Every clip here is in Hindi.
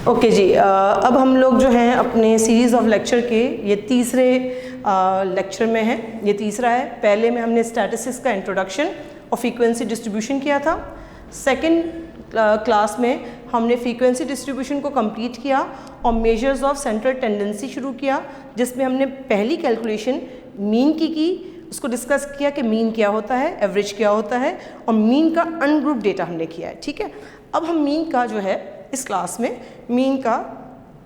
ओके जी, अब हम लोग जो हैं अपने सीरीज़ ऑफ लेक्चर के ये तीसरे लेक्चर में हैं। ये तीसरा है। पहले में हमने स्टैटिस्टिक्स का इंट्रोडक्शन और फ्रीक्वेंसी डिस्ट्रीब्यूशन किया था। सेकंड क्लास में हमने फ्रीक्वेंसी डिस्ट्रीब्यूशन को कंप्लीट किया और मेजर्स ऑफ सेंट्रल टेंडेंसी शुरू किया, जिसमें हमने पहली कैलकुलेशन मीन की उसको डिस्कस किया कि मीन क्या होता है, एवरेज क्या होता है, और मीन का अनग्रुप डेटा हमने किया है। ठीक है, अब हम मीन का जो है इस क्लास में मीन का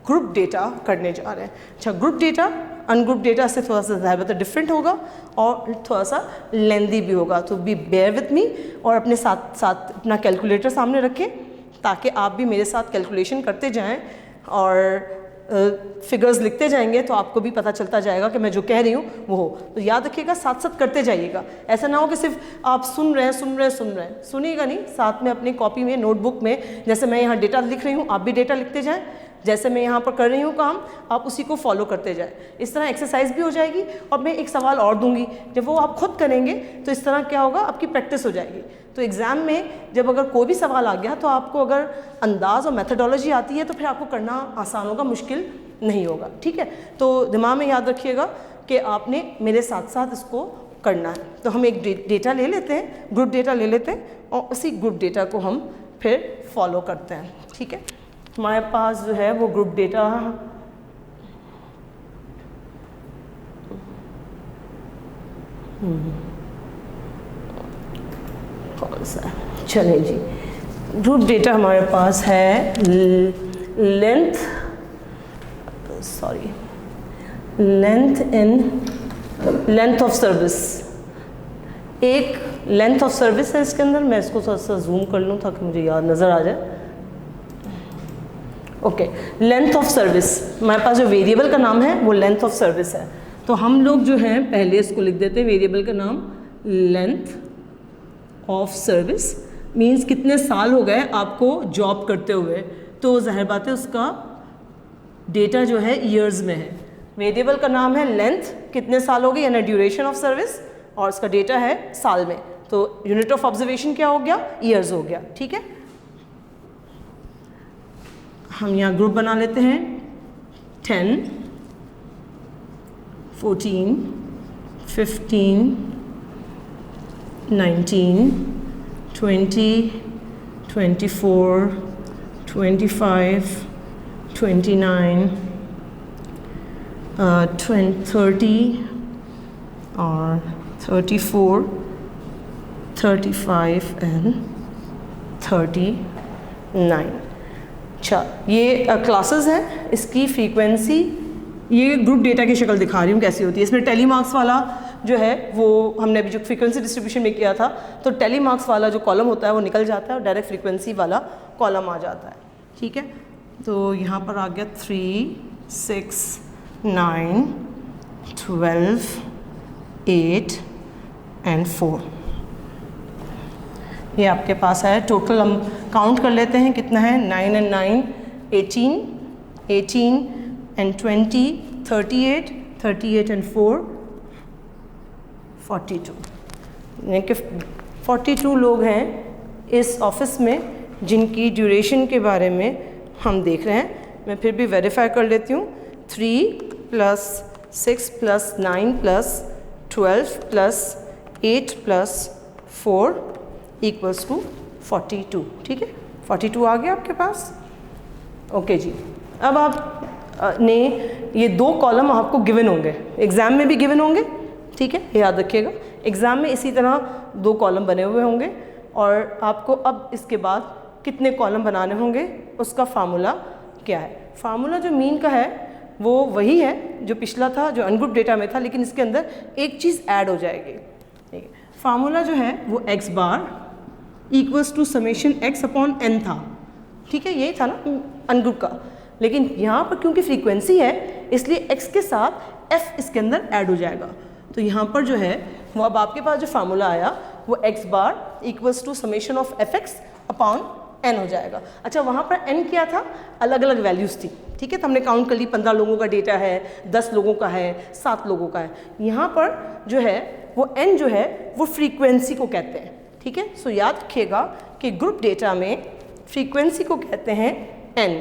ग्रुप डेटा करने जा रहे हैं। अच्छा, ग्रुप डेटा अनग्रुप डेटा से थोड़ा सा ज़्यादा डिफरेंट होगा और थोड़ा सा लेंदी भी होगा, तो बी बेयर विथ मी और अपने साथ साथ अपना कैलकुलेटर सामने रखें ताकि आप भी मेरे साथ कैलकुलेशन करते जाएं और फिगर्स लिखते जाएंगे तो आपको भी पता चलता जाएगा कि मैं जो कह रही हूँ वो हो। तो याद रखिएगा, साथ साथ करते जाइएगा। ऐसा ना हो कि सिर्फ आप सुन रहे हैं, सुनिएगा नहीं, साथ में अपनी कॉपी में, नोटबुक में, जैसे मैं यहाँ डेटा लिख रही हूँ आप भी डेटा लिखते जाएं, जैसे मैं यहाँ पर कर रही हूँ काम आप उसी को फॉलो करते जाएं। इस तरह एक्सरसाइज भी हो जाएगी। और मैं एक सवाल और दूंगी, जब वो आप खुद करेंगे तो इस तरह क्या होगा, आपकी प्रैक्टिस हो जाएगी। तो एग्ज़ाम में जब अगर कोई भी सवाल आ गया तो आपको अगर अंदाज़ और मेथडोलॉजी आती है तो फिर आपको करना आसान होगा, मुश्किल नहीं होगा। ठीक है, तो दिमाग में याद रखिएगा कि आपने मेरे साथ साथ इसको करना है। तो हम एक डेटा ले लेते हैं, ग्रुप डेटा ले लेते हैं और उसी ग्रुप डेटा को हम फिर फॉलो करते हैं। ठीक है, हमारे पास जो है वो ग्रुप डेटा कौन सा, चले जी, ग्रुप डेटा हमारे पास है लेंथ ऑफ सर्विस। एक लेंथ ऑफ सर्विस है इसके अंदर। मैं इसको थोड़ा सा जूम कर लूँ ताकि मुझे याद नज़र आ जाए। ओके, लेंथ ऑफ सर्विस, हमारे पास जो वेरिएबल का नाम है वो लेंथ ऑफ सर्विस है। तो हम लोग जो हैं पहले इसको लिख देते हैं, वेरिएबल का नाम लेंथ ऑफ सर्विस मीन्स कितने साल हो गए आपको जॉब करते हुए। तो जाहिर बात है उसका डेटा जो है ईयर्स में है। वेरिएबल का नाम है लेंथ, कितने साल हो गए यानी ड्यूरेशन ऑफ सर्विस, और इसका डेटा है साल में। तो यूनिट ऑफ ऑब्जर्वेशन क्या हो गया, ईयर्स हो गया। ठीक है, हम यहाँ ग्रुप बना लेते हैं 10, 14, 15, 19, 20, 24, 25, 29, 30 और 34, 35 एंड 39। अच्छा, ये क्लासेस हैं। इसकी फ्रीक्वेंसी ये ग्रुप डेटा की शक्ल दिखा रही हूँ कैसी होती है। इसमें टेलीमार्क्स वाला जो है वो हमने अभी जो फ्रीक्वेंसी डिस्ट्रीब्यूशन में किया था, तो टेलीमार्क्स वाला जो कॉलम होता है वो निकल जाता है और डायरेक्ट फ्रीक्वेंसी वाला कॉलम आ जाता है। ठीक है, तो यहाँ पर आ गया 3, 6, 9, 12, 8 एंड 4। ये आपके पास है। टोटल हम काउंट कर लेते हैं कितना है, 9 and 9 18, 18 and 20 38, 38 and 4 42। यानी कि 42 लोग हैं इस ऑफिस में जिनकी ड्यूरेशन के बारे में हम देख रहे हैं। मैं फिर भी वेरीफाई कर लेती हूँ। 3 + 6 + 9 + 12 + 8 + 4 = 42। ठीक है, 42 आ गया आपके पास। ओके जी, अब आप ने ये 2 कॉलम आपको गिवन होंगे, एग्ज़ाम में भी गिवन होंगे। ठीक है, याद रखिएगा, एग्ज़ाम में इसी तरह 2 कॉलम बने हुए होंगे और आपको अब इसके बाद कितने कॉलम बनाने होंगे उसका फार्मूला क्या है। फार्मूला जो मीन का है वो वही है जो पिछला था, जो अनग्रुप डेटा में था, लेकिन इसके अंदर एक चीज़ ऐड हो जाएगी। ठीक है, फार्मूला जो है वो x बार = समेशन x अपॉन n था। ठीक है, यही था ना अनग्रुप का, लेकिन यहाँ पर क्योंकि फ्रीक्वेंसी है इसलिए x के साथ f इसके अंदर ऐड हो जाएगा। तो यहाँ पर जो है वो अब आपके पास जो फार्मूला आया वो x bar = summation of fx upon n हो जाएगा। अच्छा, वहाँ पर n क्या था, अलग अलग वैल्यूज़ थी। ठीक है, तो हमने काउंट कर ली, 15 लोगों का डेटा है, 10 लोगों का है, 7 लोगों का है। यहाँ पर जो है वो n जो है वो फ्रीक्वेंसी को कहते हैं। ठीक है, सो याद रखिएगा कि ग्रुप डेटा में फ्रीक्वेंसी को कहते हैं n।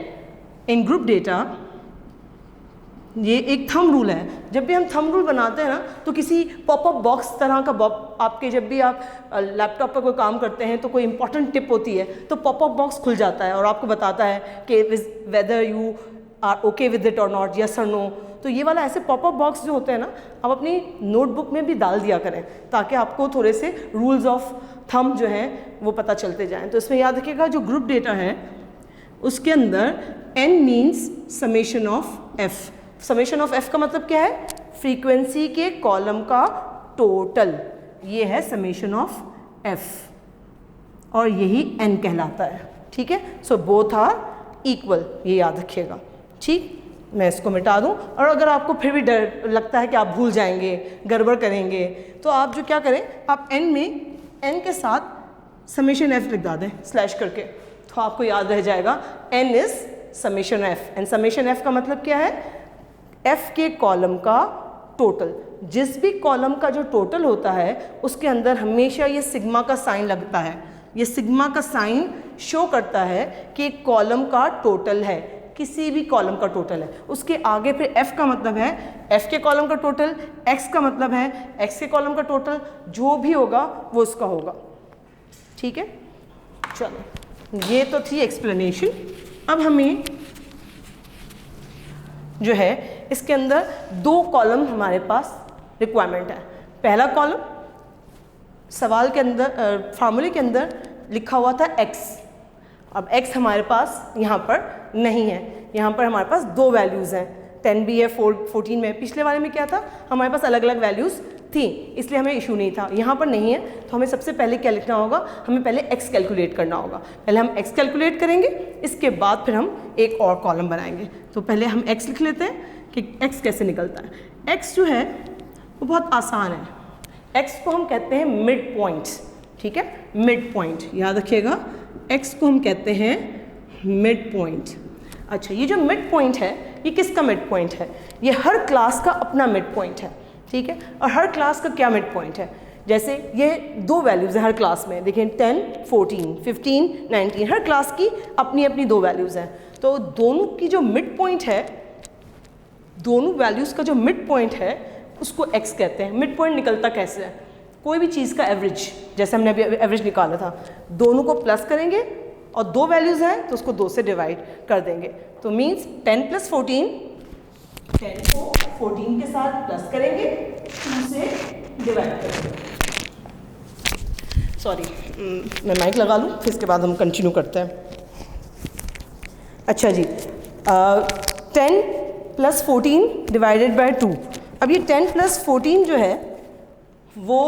इन ग्रुप डेटा ये एक थंब रूल है। जब भी हम थंब रूल बनाते हैं ना तो किसी पॉपअप बॉक्स तरह का आपके जब भी आप लैपटॉप पर कोई काम करते हैं तो कोई इंपॉर्टेंट टिप होती है तो पॉपअप बॉक्स खुल जाता है और आपको बताता है कि whether you are okay with it और नॉट, यस और नो। तो ये वाला ऐसे पॉपअप बॉक्स जो होते हैं ना आप अपनी नोटबुक में भी डाल दिया करें ताकि आपको थोड़े से रूल्स ऑफ थंब जो हैं वो पता चलते जाएं। तो इसमें याद रखिएगा जो ग्रुप डेटा है उसके अंदर n means summation of f। Summation of f का मतलब क्या है? फ्रीक्वेंसी के कॉलम का टोटल, ये है समेशन ऑफ f और यही n कहलाता है। ठीक है, सो बोथ आर इक्वल, ये याद रखिएगा। ठीक, मैं इसको मिटा दूं। और अगर आपको फिर भी डर लगता है कि आप भूल जाएंगे, गड़बड़ करेंगे, तो आप जो क्या करें, आप n में n के साथ समेशन f लिख दें स्लैश करके, तो आपको याद रह जाएगा n is summation f। And summation f का मतलब क्या है? f के कॉलम का टोटल। जिस भी कॉलम का जो टोटल होता है उसके अंदर हमेशा ये सिग्मा का साइन लगता है। ये सिग्मा का साइन शो करता है कि कॉलम का टोटल है, किसी भी कॉलम का टोटल है। उसके आगे फिर f का मतलब है f के कॉलम का टोटल, x का मतलब है x के कॉलम का टोटल, जो भी होगा वो उसका होगा। ठीक है, चलो ये तो थी एक्सप्लेनेशन। अब हमें जो है इसके अंदर दो कॉलम हमारे पास रिक्वायरमेंट है। पहला कॉलम सवाल के अंदर फार्मूले के अंदर लिखा हुआ था x। अब x हमारे पास यहाँ पर नहीं है, यहाँ पर हमारे पास दो वैल्यूज़ हैं, 10 भी है, 14 में। पिछले वाले में क्या था, हमारे पास अलग अलग वैल्यूज़ थी, इसलिए हमें इशू नहीं था। यहाँ पर नहीं है तो हमें सबसे पहले क्या लिखना होगा, हमें पहले x कैलकुलेट करना होगा। पहले हम x कैलकुलेट करेंगे, इसके बाद फिर हम एक और कॉलम बनाएंगे। तो पहले हम x लिख लेते हैं कि x कैसे निकलता है। x जो है वो बहुत आसान है। x को हम कहते हैं मिड पॉइंट। ठीक है, मिड पॉइंट याद रखिएगा, x को हम कहते हैं मिड पॉइंट। अच्छा, ये जो मिड पॉइंट है ये किसका मिड पॉइंट है? ये हर क्लास का अपना मिड पॉइंट है। ठीक है, और हर क्लास का क्या मिड पॉइंट है? जैसे ये दो वैल्यूज़ हैं हर क्लास में, देखिए 10, 14, 15, 19, हर क्लास की अपनी अपनी दो वैल्यूज़ हैं। तो दोनों की जो मिड पॉइंट है, दोनों वैल्यूज़ का जो मिड पॉइंट है उसको x कहते हैं। मिड पॉइंट निकलता कैसे है? कोई भी चीज़ का एवरेज, जैसे हमने अभी एवरेज निकाला था, दोनों को प्लस करेंगे और दो वैल्यूज़ हैं तो उसको 2 से डिवाइड कर देंगे। तो मीन्स 10 + 14, 10 को 14 के साथ प्लस करेंगे, 2 से डिवाइड करेंगे। सॉरी, मैं माइक लगा लूँ, फिर इसके बाद हम कंटिन्यू करते हैं। अच्छा जी, 10 + 14 डिवाइडेड बाय 2। अब ये 10 + 14 जो है वो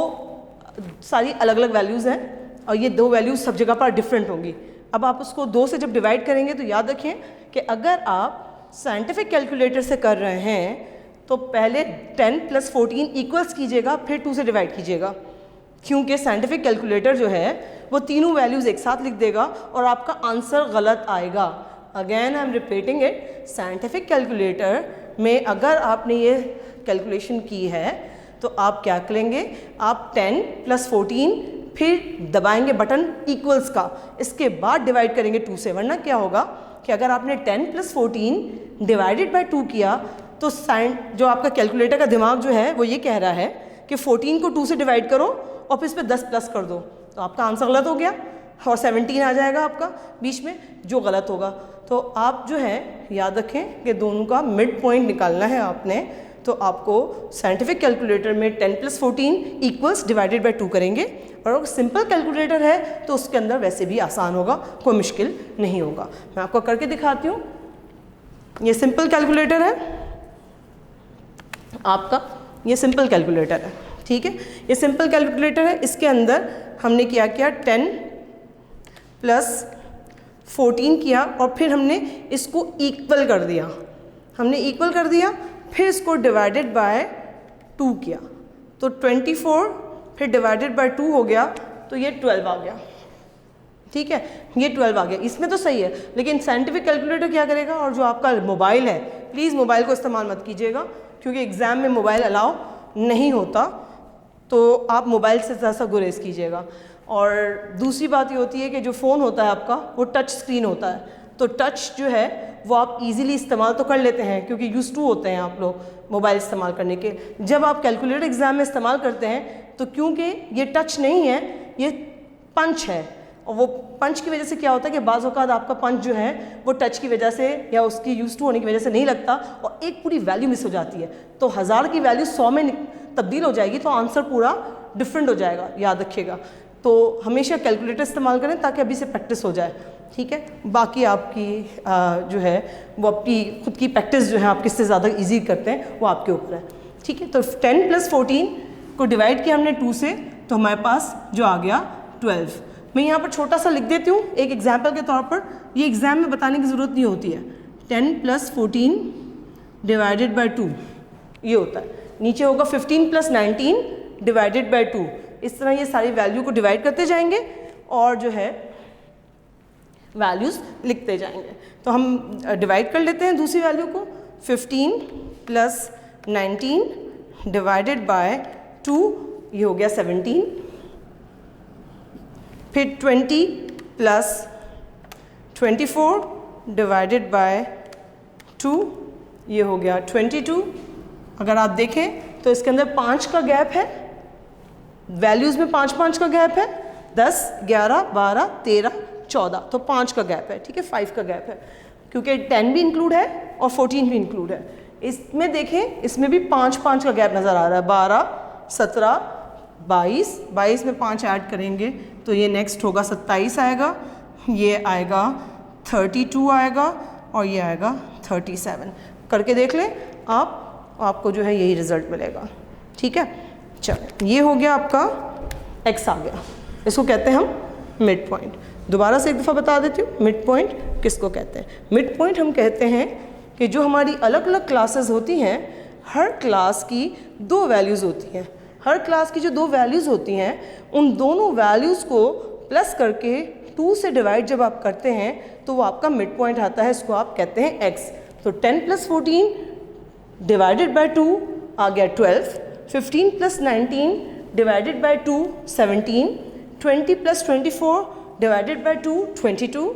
सारी अलग अलग वैल्यूज़ हैं और ये दो वैल्यूज़ सब जगह पर डिफरेंट होंगी। अब आप उसको 2 से जब डिवाइड करेंगे तो याद रखें कि अगर आप साइंटिफिक कैलकुलेटर से कर रहे हैं तो पहले 10 + 14 इक्वल्स कीजिएगा, फिर 2 से डिवाइड कीजिएगा, क्योंकि साइंटिफिक कैलकुलेटर जो है वो तीनों वैल्यूज़ एक साथ लिख देगा और आपका आंसर गलत आएगा। Again I am repeating it, scientific calculator में अगर आपने ये कैलकुलेशन की है तो आप क्या करेंगे, आप 10 + 14 फिर दबाएंगे बटन इक्वल्स का, इसके बाद डिवाइड करेंगे 2 से। वरना क्या होगा कि अगर आपने 10 + 14 डिवाइडेड बाय 2 किया तो जो आपका कैलकुलेटर का दिमाग जो है वो ये कह रहा है कि 14 को 2 से डिवाइड करो और फिर इस पर 10 प्लस कर दो, तो आपका आंसर गलत हो गया और 17 आ जाएगा आपका बीच में, जो गलत होगा। तो आप जो है याद रखें कि दोनों का मिड पॉइंट निकालना है आपने, तो आपको साइंटिफिक कैलकुलेटर में 10 + 14 इक्वल्स डिवाइडेड बाय 2 करेंगे, और अगर सिंपल कैलकुलेटर है तो उसके अंदर वैसे भी आसान होगा, कोई मुश्किल नहीं होगा। मैं आपको करके दिखाती हूँ। ये सिंपल कैलकुलेटर है आपका, ये सिंपल कैलकुलेटर है। ठीक है, ये सिंपल कैलकुलेटर है, इसके अंदर हमने क्या किया, 10 + 14 किया और फिर हमने इसको इक्वल कर दिया, हमने इक्वल कर दिया, फिर इसको डिवाइडेड बाय 2 किया, तो 24 फिर डिवाइडेड बाय 2 हो गया, तो ये 12 आ गया। ठीक है, ये 12 आ गया, इसमें तो सही है। लेकिन साइंटिफिक कैलकुलेटर क्या करेगा, और जो आपका मोबाइल है, प्लीज़ मोबाइल को इस्तेमाल मत कीजिएगा, क्योंकि एग्ज़ाम में मोबाइल अलाउ नहीं होता, तो आप मोबाइल से ज़रा सा गुरेज कीजिएगा। और दूसरी बात ये होती है कि जो फ़ोन होता है आपका वो टच स्क्रीन होता है, तो टच जो है वो आप इजीली इस्तेमाल तो कर लेते हैं क्योंकि यूज टू होते हैं आप लोग मोबाइल इस्तेमाल करने के। जब आप कैलकुलेटर एग्ज़ाम में इस्तेमाल करते हैं तो क्योंकि ये टच नहीं है, ये पंच है, और वो पंच की वजह से क्या होता है कि बाज़ औक़ात आपका पंच जो है वो टच की वजह से या उसकी यूज टू होने की वजह से नहीं लगता और एक पूरी वैल्यू मिस हो जाती है। तो 1000 की वैल्यू 100 में तब्दील हो जाएगी तो आंसर पूरा डिफरेंट हो जाएगा, याद रखिएगा। तो हमेशा कैलकुलेटर इस्तेमाल करें ताकि अभी से प्रैक्टिस हो जाए, ठीक है। बाकी आपकी जो है वो आपकी खुद की प्रैक्टिस जो है आप किससे ज़्यादा इजी करते हैं वो आपके ऊपर है, ठीक है। तो 10 + 14 को डिवाइड किया हमने 2 से, तो हमारे पास जो आ गया 12। मैं यहाँ पर छोटा सा लिख देती हूँ एक एग्जाम्पल के तौर पर, ये एग्ज़ाम में बताने की ज़रूरत नहीं होती है। 10 + 14 डिवाइडेड बाई 2 ये होता है, नीचे होगा 15 + 19 डिवाइडेड बाई 2। इस तरह ये सारी वैल्यू को डिवाइड करते जाएंगे और जो है वैल्यूज़ लिखते जाएंगे। तो हम डिवाइड कर लेते हैं दूसरी वैल्यू को, 15 + 19 डिवाइडेड बाय 2 ये हो गया 17। फिर 20 + 24 डिवाइडेड बाय 2 ये हो गया 22। अगर आप देखें तो इसके अंदर 5 का गैप है, वैल्यूज़ में 5 का गैप है, 10, 11, 12, 13, 14, तो 5 का गैप है, ठीक है, 5 का गैप है क्योंकि 10 भी इंक्लूड है और 14 भी इंक्लूड है। इसमें देखें इसमें भी 5 का गैप नज़र आ रहा है, 12, 17, 22 में 5 ऐड करेंगे तो ये नेक्स्ट होगा 27 आएगा, ये आएगा 32 आएगा और ये आएगा 37। करके देख लें आप, आपको जो है यही रिज़ल्ट मिलेगा, ठीक है। चलो ये हो गया आपका x आ गया, इसको कहते हैं हम मिड पॉइंट। दोबारा से एक दफ़ा बता देती हूँ मिड पॉइंट किसको कहते हैं। मिड पॉइंट हम कहते हैं कि जो हमारी अलग अलग क्लासेस होती हैं, हर क्लास की 2 वैल्यूज़ होती हैं। हर क्लास की जो 2 वैल्यूज़ होती हैं उन दोनों वैल्यूज़ को प्लस करके 2 से डिवाइड जब आप करते हैं तो वो आपका मिड पॉइंट आता है, इसको आप कहते हैं x। तो 10 + 14 डिवाइडेड बाय 2 आ गया 12, 15 + 19 divided by 2 17, 20 + 24 divided by 2 22,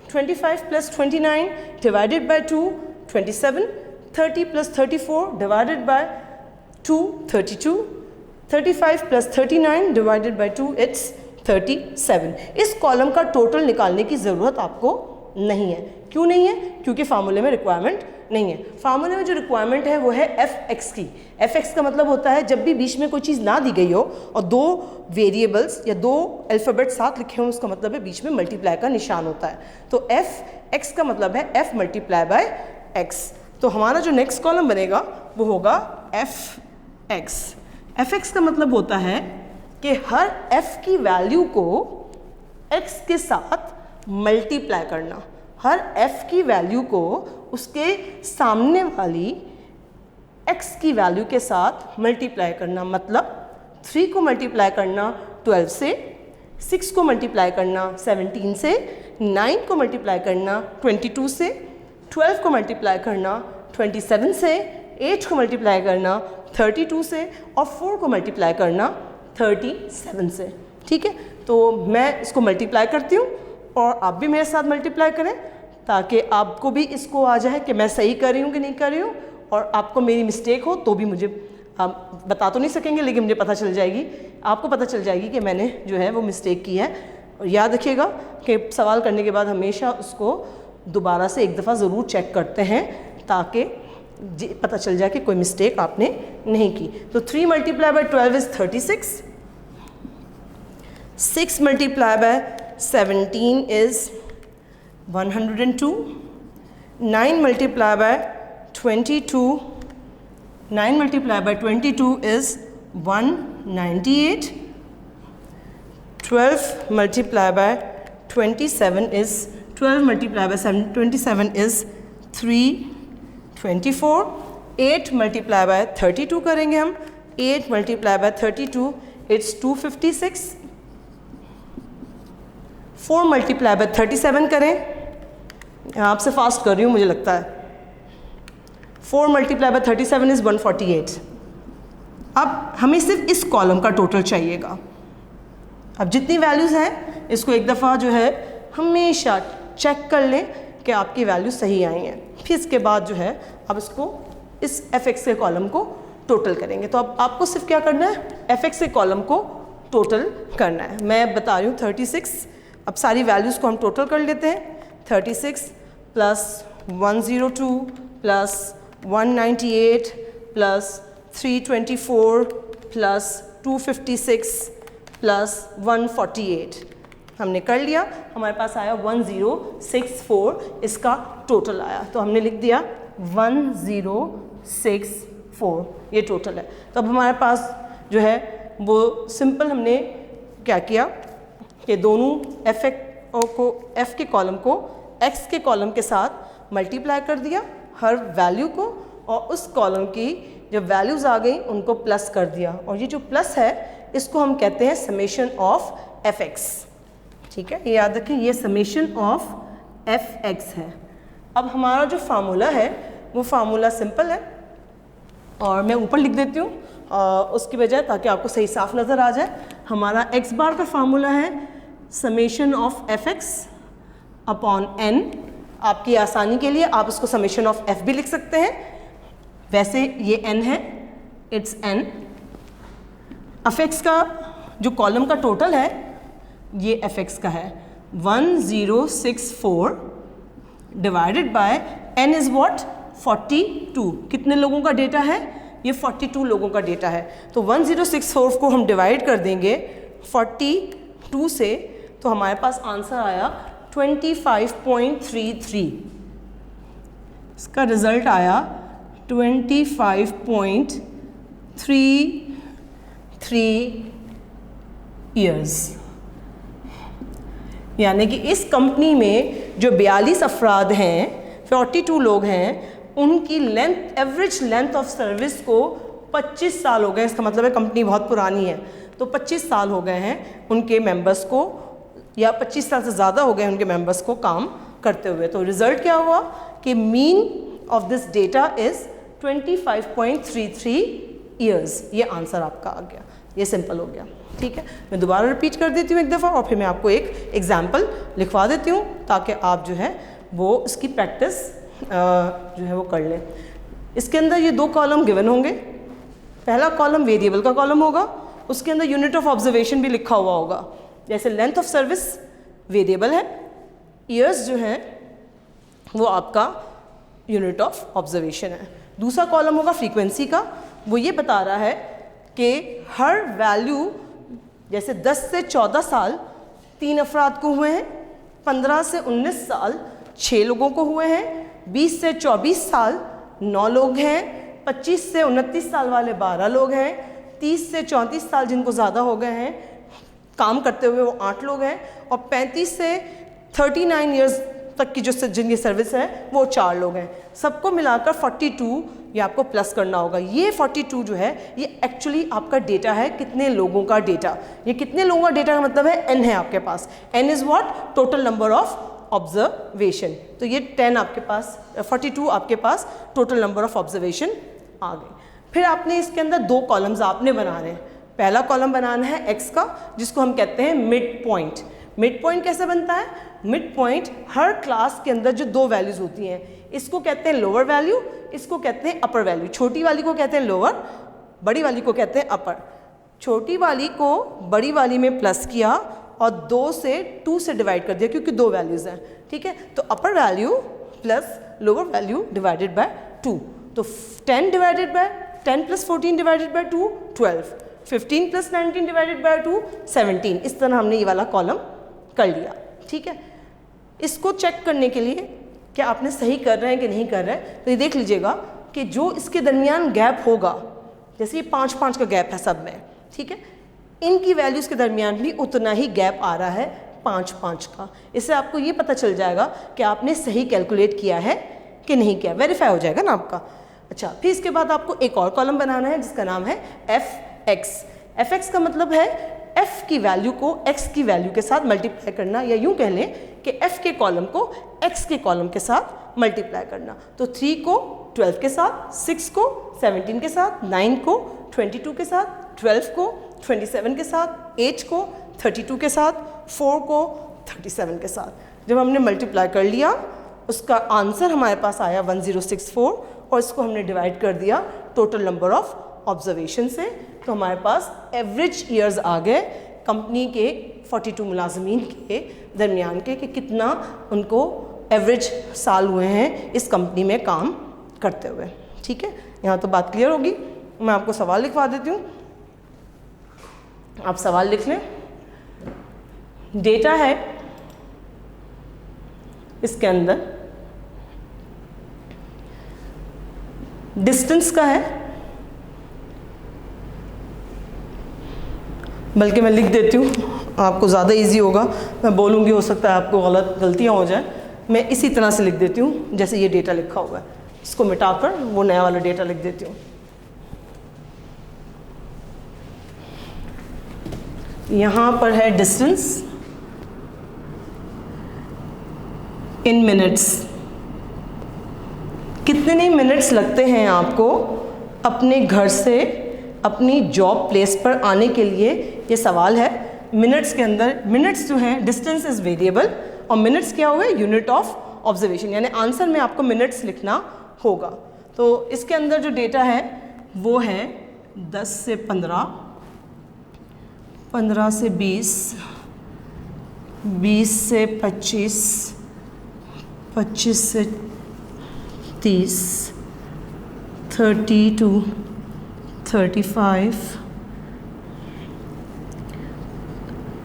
25 + 29 divided by 2 27, 30 + 34 divided by 2 32, 35 + 39 divided by 2 it's 37। इस कॉलम का टोटल निकालने की ज़रूरत आपको नहीं है। क्यों नहीं है? क्योंकि फार्मूले में रिक्वायरमेंट नहीं है। फार्मूले में जो रिक्वायरमेंट है वो है f(x) की। f(x) का मतलब होता है जब भी बीच में कोई चीज़ ना दी गई हो और 2 वेरिएबल्स या 2 अल्फ़ाबेट साथ लिखे हों, उसका मतलब है बीच में मल्टीप्लाई का निशान होता है। तो f(x) का मतलब है f × x। तो हमारा जो नेक्स्ट कॉलम बनेगा वो होगा f(x). f(x) का मतलब होता है कि हर f की वैल्यू को x के साथ मल्टीप्लाई करना। हर f की वैल्यू को उसके सामने वाली x की वैल्यू के साथ मल्टीप्लाई करना। मतलब 3 को मल्टीप्लाई करना 12 से, 6 को मल्टीप्लाई करना 17 से, 9 को मल्टीप्लाई करना 22 से, 12 को मल्टीप्लाई करना 27 से, 8 को मल्टीप्लाई करना 32 से और 4 को मल्टीप्लाई करना 37 से। ठीक है, तो मैं इसको मल्टीप्लाई करती हूँ और आप भी मेरे साथ मल्टीप्लाई करें ताकि आपको भी इसको आ जाए कि मैं सही कर रही हूँ कि नहीं कर रही हूँ। और आपको मेरी मिस्टेक हो तो भी मुझे आप बता तो नहीं सकेंगे, लेकिन मुझे पता चल जाएगी, आपको पता चल जाएगी कि मैंने जो है वो मिस्टेक की है। और याद रखिएगा कि सवाल करने के बाद हमेशा उसको दोबारा से एक दफ़ा ज़रूर चेक करते हैं ताकि पता चल जाए कि कोई मिस्टेक आपने नहीं की। तो 3 × 12 is 36, 6 × 17 is 102, 9 × 22, 9 × 22 is 198, 12 × 27 is 27 is 324, 8 × 32 करेंगे हम, 8 × 32 it's 256, 4 × 37 करें, आपसे फास्ट कर रही हूँ मुझे लगता है, 4 × 37 इज़ 148। अब हमें सिर्फ इस कॉलम का टोटल चाहिएगा। अब जितनी वैल्यूज़ हैं इसको एक दफ़ा जो है हमेशा चेक कर लें कि आपकी वैल्यू सही आई हैं। फिर इसके बाद जो है अब इसको इस fx के कॉलम को टोटल करेंगे। तो अब आपको सिर्फ क्या करना है, fx के कॉलम को टोटल करना है। मैं बता रही हूँ 36, अब सारी वैल्यूज़ को हम टोटल कर लेते हैं। 36 plus 102 plus 198 plus 324 plus 256 plus 148 हमने कर लिया। हमारे पास आया 1064, इसका टोटल आया। तो हमने लिख दिया 1064, ये टोटल है। तो अब हमारे पास जो है वो सिंपल हमने क्या किया कि दोनों f के कॉलम को x के कॉलम के साथ मल्टीप्लाई कर दिया हर वैल्यू को, और उस कॉलम की जब वैल्यूज़ आ गई उनको प्लस कर दिया। और ये जो प्लस है इसको हम कहते हैं समेशन ऑफ fx। ठीक है, ये याद रखें, ये समेशन ऑफ fx है। अब हमारा जो फार्मूला है वो फार्मूला सिंपल है, और मैं ऊपर लिख देती हूँ उसकी बजाय, ताकि आपको सही साफ नज़र आ जाए। हमारा x बार का फार्मूला है summation of fx upon n। आपकी आसानी के लिए आप इसको समेशन ऑफ f भी लिख सकते हैं, वैसे ये n है, इट्स n। fx का जो कॉलम का टोटल है ये fx का है 1064 divided by n is what 42। कितने लोगों का डेटा है, ये 42 लोगों का डेटा है। तो 1064 को हम डिवाइड कर देंगे 42 से, तो हमारे पास आंसर आया 25.33। इसका रिजल्ट आया 25.33 ईयर्स। यानी कि इस कंपनी में जो 42 अफराद हैं, 42 लोग हैं, उनकी length, average length of service को 25 साल हो गए। इसका मतलब है कंपनी बहुत पुरानी है, तो 25 साल हो गए हैं उनके मेंबर्स को, या 25 साल से ज़्यादा हो गए उनके मेंबर्स को काम करते हुए। तो रिज़ल्ट क्या हुआ कि mean of this data is 25.33 years. ये आंसर आपका आ गया, ये सिंपल हो गया। ठीक है, मैं दोबारा रिपीट कर देती हूँ एक दफ़ा, और फिर मैं आपको एक एग्जाम्पल लिखवा देती हूँ ताकि आप जो है वो इसकी प्रैक्टिस जो है वो कर लें। इसके अंदर ये दो कॉलम गिवन होंगे। पहला कॉलम वेरिएबल का कॉलम होगा, उसके अंदर यूनिट ऑफ ऑब्जर्वेशन भी लिखा हुआ होगा। जैसे लेंथ ऑफ सर्विस वेरिएबल है, ईयर्स जो है वो आपका यूनिट ऑफ ऑब्जर्वेशन है। दूसरा कॉलम होगा फ्रीक्वेंसी का, वो ये बता रहा है कि हर वैल्यू, जैसे 10 से 14 साल 3 अफराद को हुए हैं, 15 से 19 साल 6 लोगों को हुए हैं, 20 से 24 साल 9 लोग हैं, 25 से 29 साल वाले 12 लोग हैं, 30 से 34 साल जिनको ज़्यादा हो गए हैं काम करते हुए वो 8 लोग हैं, और 35 से 39 ईयर्स तक की जो जिनकी सर्विस है वो 4 लोग हैं। सबको मिलाकर 42 ये आपको प्लस करना होगा। ये 42 जो है ये एक्चुअली आपका डेटा है, कितने लोगों का डेटा। ये कितने लोगों का डेटा का मतलब है n है आपके पास। n is what, total number of observation. तो ये 10 आपके पास, 42 आपके पास टोटल नंबर ऑफ ऑब्जर्वेशन आ गए। फिर आपने इसके अंदर दो कॉलम्स आपने बनाने हैं। पहला कॉलम बनाना है x का, जिसको हम कहते हैं मिड पॉइंट। मिड पॉइंट कैसे बनता है, मिड पॉइंट हर क्लास के अंदर जो दो वैल्यूज़ होती हैं, इसको कहते हैं लोअर वैल्यू, इसको कहते हैं अपर वैल्यू। छोटी वाली को कहते हैं लोअर, बड़ी वाली को कहते हैं अपर। छोटी वाली को बड़ी वाली में प्लस किया और 2 से 2 से डिवाइड कर दिया, क्योंकि दो वैल्यूज़ हैं। ठीक है, तो अपर value plus lower value divided by 2। तो 10 divided by 10 plus 14 divided by 2 12, 15 plus 19 divided by 2 17। इस तरह हमने ये वाला कॉलम कर लिया। ठीक है, इसको चेक करने के लिए क्या आपने सही कर रहे हैं कि नहीं कर रहे हैं, तो ये देख लीजिएगा कि जो इसके दरमियान गैप होगा, जैसे ये 5-5 का गैप है सब में, ठीक है, इनकी वैल्यूज़ के दरमियान भी उतना ही गैप आ रहा है 5-5 का। इससे आपको ये पता चल जाएगा कि आपने सही कैलकुलेट किया है कि नहीं किया, वेरीफाई हो जाएगा ना आपका। अच्छा, फिर इसके बाद आपको एक और कॉलम बनाना है जिसका नाम है fx। fx का मतलब है f की वैल्यू को x की वैल्यू के साथ मल्टीप्लाई करना, या यूँ कह लें कि f के कॉलम को x के कॉलम के साथ मल्टीप्लाई करना। तो 3 को 12 के साथ, 6 को 17 के साथ, 9 को 22 के साथ, 12 को 27 के साथ, 8 को 32 के साथ, 4 को 37 के साथ। जब हमने मल्टीप्लाई कर लिया उसका आंसर हमारे पास आया 1064 और इसको हमने डिवाइड कर दिया टोटल नंबर ऑफ ऑब्जर्वेशन से, तो हमारे पास एवरेज ईयर्स आ गए कंपनी के 42 मुलाजमीन के दरमियान के कि कितना उनको एवरेज साल हुए हैं इस कंपनी में काम करते हुए। ठीक है, यहाँ तो बात क्लियर होगी। मैं आपको सवाल लिखवा देती हूँ, आप सवाल लिख लें। डेटा है इसके अंदर, डिस्टेंस का है, बल्कि मैं लिख देती हूँ, आपको ज़्यादा इजी होगा। मैं बोलूँगी, हो सकता है आपको गलतियाँ हो जाए। मैं इसी तरह से लिख देती हूँ जैसे ये डेटा लिखा हुआ है, इसको मिटाकर वो नया वाला डेटा लिख देती हूँ। यहाँ पर है डिस्टेंस इन मिनट्स, कितने मिनट्स लगते हैं आपको अपने घर से अपनी जॉब प्लेस पर आने के लिए, ये सवाल है। मिनट्स के अंदर, मिनट्स जो है डिस्टेंस इज़ वेरिएबल और मिनट्स क्या हुआ, यूनिट ऑफ ऑब्जर्वेशन, यानी आंसर में आपको मिनट्स लिखना होगा। तो इसके अंदर जो डेटा है वो है 10 से 15, 15 से 20, 20 से 25, 25 से 30, 30 to 35,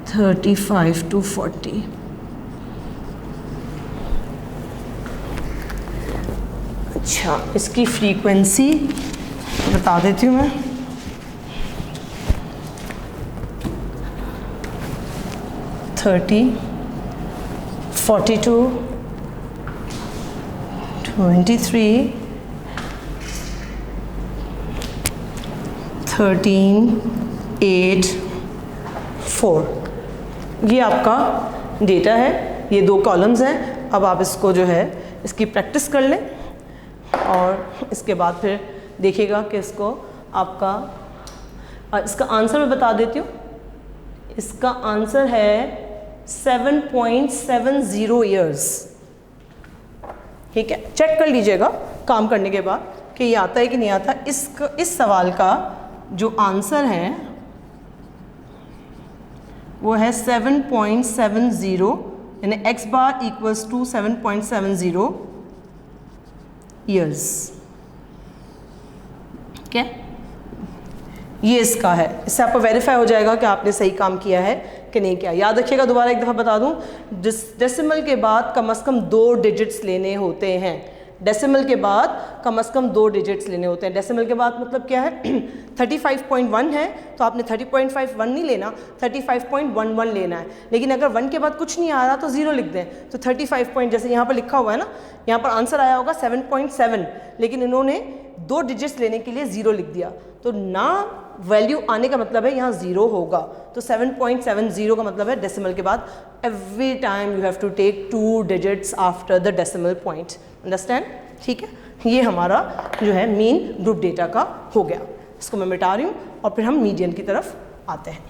35 to 40। अच्छा, इसकी फ्रीक्वेंसी बता देती हूँ मैं। थर्टी, 42, 23, 13, 8, 4। ये आपका डेटा है, ये 2 कॉलम्स हैं। अब आप इसको जो है इसकी प्रैक्टिस कर लें और इसके बाद फिर देखिएगा कि इसको आपका इसका आंसर मैं बता देती हूँ। इसका आंसर है 7.70 ईयर्स। ठीक है, चेक कर लीजिएगा काम करने के बाद कि ये आता है कि नहीं आता। इस सवाल का जो आंसर है वो है 7.70, यानी x bar equals to 7.70 years. क्या ये इसका है, इससे आपको वेरीफाई हो जाएगा कि आपने सही काम किया है कि नहीं किया। याद रखिएगा, दोबारा एक दफ़ा बता दूं, डेसिमल के बाद कम से कम 2 डिजिट्स लेने होते हैं। डेसिमल के बाद कम से कम 2 डिजिट्स लेने होते हैं। डेसिमल के बाद मतलब क्या है, 35.1 है तो आपने 30.51 नहीं लेना, 35.11 लेना है। लेकिन अगर 1 के बाद कुछ नहीं आ रहा तो 0 लिख दें। तो 35 पॉइंट, जैसे यहाँ पर लिखा हुआ है ना, यहाँ पर आंसर आया होगा 7.7, लेकिन इन्होंने 2 डिजिट्स लेने के लिए 0 लिख दिया, तो ना वैल्यू आने का मतलब है यहाँ 0 होगा। तो 7.70 का मतलब है डेसिमल के बाद every time you have to take 2 digits after the decimal point. Understand? ठीक है, ये हमारा जो है मीन ग्रुप डेटा का हो गया। इसको मैं मिटा रही हूँ और फिर हम मीडियन की तरफ आते हैं।